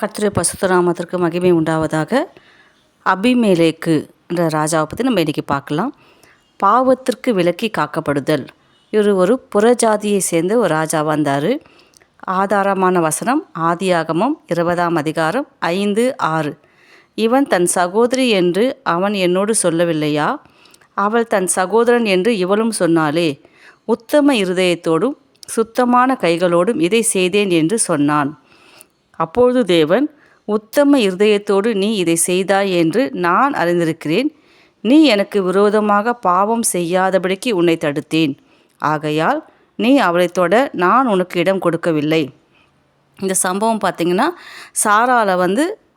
கர்த்தருடைய பரிசுத்த நாமத்திற்கு மகிமை உண்டாவதாக. அபிமெலேக்கு என்ற ராஜாவை பற்றி நம்ம இன்றைக்கி பார்க்கலாம். பாவத்திற்கு விலக்கி காக்கப்படுதல். இவர் ஒரு புறஜாதியை சேர்ந்த ஒரு ராஜாவாக இருந்தார். ஆதாரமான வசனம் ஆதியாகமம் 20ஆம் அதிகாரம் 5-6. இவன் தன் சகோதரி என்று அவன் என்னோடு சொல்லவில்லையா? அவள் தன் சகோதரன் என்று இவளும் சொன்னாளே. உத்தம இருதயத்தோடும் சுத்தமான கைகளோடும் இதை செய்தேன் என்று சொன்னான். அப்பொழுது தேவன், உத்தம இருதயத்தோடு நீ இதை செய்தாய் என்று நான் அறிந்திருக்கிறேன். நீ எனக்கு விரோதமாக பாவம் செய்யாதபடிக்கு உன்னை தடுத்தேன். ஆகையால் நீ அவளை தொட நான் உனக்கு இடம் கொடுக்கவில்லை. இந்த சம்பவம் பார்த்திங்கன்னா, சாராளை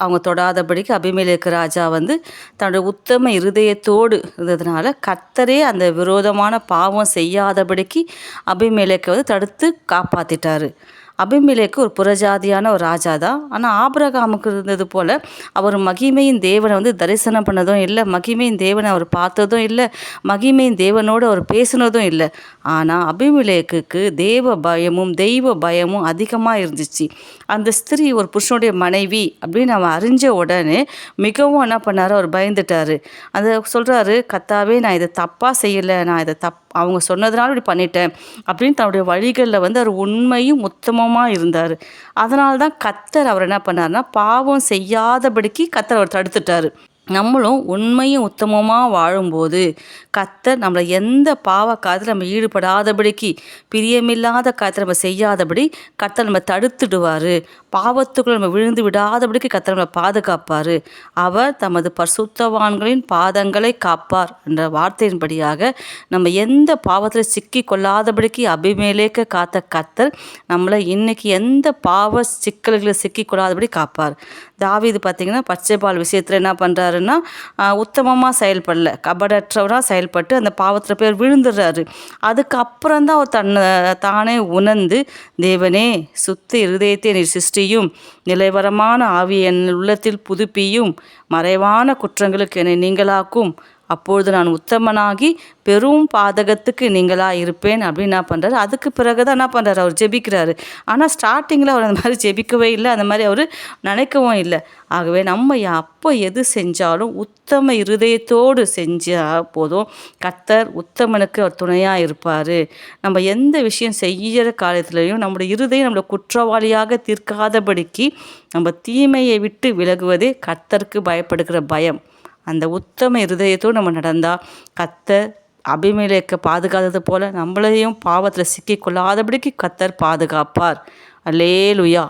அவங்க தொடாதபடிக்கு அபிமெலேக்கு ராஜா தன்னோட உத்தம இருதயத்தோடு இருந்ததுனால கர்த்தரே அந்த விரோதமான பாவம் செய்யாதபடிக்கு அபிமெலேக்கை தடுத்து காப்பாற்றிட்டார். அபிமெலேக்கு ஒரு புறஜாதியான ஒரு ராஜா தான். ஆனால் ஆபிரகாமுக்கு இருந்தது போல் அவர் மகிமையின் தேவனை தரிசனம் பண்ணதும் இல்லை, மகிமையின் தேவனை அவர் பார்த்ததும் இல்லை, மகிமையின் தேவனோடு அவர் பேசினதும் இல்லை. ஆனால் அபிமெலேக்குக்கு தேவ பயமும் தெய்வ பயமும் அதிகமாக இருந்துச்சு. அந்த ஸ்திரீ ஒரு புருஷனுடைய மனைவி அப்படின்னு அவன் அறிஞ்ச உடனே மிகவும் என்ன பண்ணார், அவர் பயந்துட்டார். அதை சொல்கிறாரு, கர்த்தாவே நான் இதை தப்பாக செய்யலை, நான் இதை அவங்க சொன்னதுனால இப்படி பண்ணிட்டேன் அப்படின்னு தன்னுடைய வழிகளில் அவர் உண்மையும் உத்தமமாக இருந்தார். அதனால தான் கர்த்தர் அவர் என்ன பண்ணார்னா, பாவம் செய்யாதபடிக்கு கர்த்தர் அவர் தடுத்துட்டார். நம்மளும் உண்மையும் உத்தமமாக வாழும்போது கர்த்தர் நம்மளை எந்த பாவ காரியத்தில் நம்ம ஈடுபடாதபடிக்கு, பிரியமில்லாத காரியத்தை நம்ம செய்யாதபடி கர்த்தர் நம்ம தடுத்துடுவார். பாவத்துக்குள்ள நம்ம விழுந்து விடாதபடிக்கு கர்த்தர் நம்மளை பாதுகாப்பார். அவர் தமது பரிசுத்தவான்களின் பாதங்களை காப்பார் என்ற வார்த்தையின்படியாக நம்ம எந்த பாவத்தில் சிக்கி கொள்ளாதபடிக்கு அபிமெலேக்கை காத்த கர்த்தர் நம்மளை இன்னைக்கு எந்த பாவ சிக்கல்களை சிக்கி கொள்ளாதபடி காப்பார். தாவீது பார்த்திங்கன்னா பச்சைபால் விஷயத்தில் என்ன பண்ணுறாருன்னா, உத்தமமாக செயல்படல, கபடற்றவராக செயல்பட்டு அந்த பாவத்தில் பேர் விழுந்துடுறாரு. அதுக்கப்புறம்தான் அவர் தானே உணர்ந்து, தேவனே சுத்த இருதயத்தை நீர் சிருஷ்டியும், நிலைவரமான ஆவியை என் உள்ளத்தில் புதுப்பியும், மறைவான குற்றங்களுக்கு என்னை நீங்களாக்கும், அப்பொழுது நான் உத்தமனாகி பெரும் பாதகத்துக்கு நீங்களாக இருப்பேன் அப்படின்னு என்ன பண்ணுறாரு. அதுக்கு பிறகு தான் என்ன பண்ணுறாரு, அவர் ஜெபிக்கிறாரு. ஆனால் ஸ்டார்டிங்கில் அவர் அந்த மாதிரி ஜெபிக்கவே இல்லை, அந்த மாதிரி அவர் நினைக்கவும் இல்லை. ஆகவே நம்ம அப்போ எது செஞ்சாலும் உத்தம இருதயத்தோடு செஞ்சால் போதும், கர்த்தர் உத்தமனுக்கு அவர் துணையாக இருப்பார். நம்ம எந்த விஷயம் செய்கிற காலத்துலேயும் நம்முடைய இருதயம் நம்மளை குற்றவாளியாக தீர்க்காதபடிக்கு நம்ம தீமையை விட்டு விலகுவதே கர்த்தருக்கு பயப்படுகிற பயம். அந்த உத்தம இருதயத்தோடு நம்ம நடந்தால் கர்த்தர் அபிமெலேக்கை பாதுகாத்தது போல் நம்மளையும் பாவத்தில் சிக்கி கொள்ளாதபடிக்கு கர்த்தர் பாதுகாப்பார். அல்லேலூயா.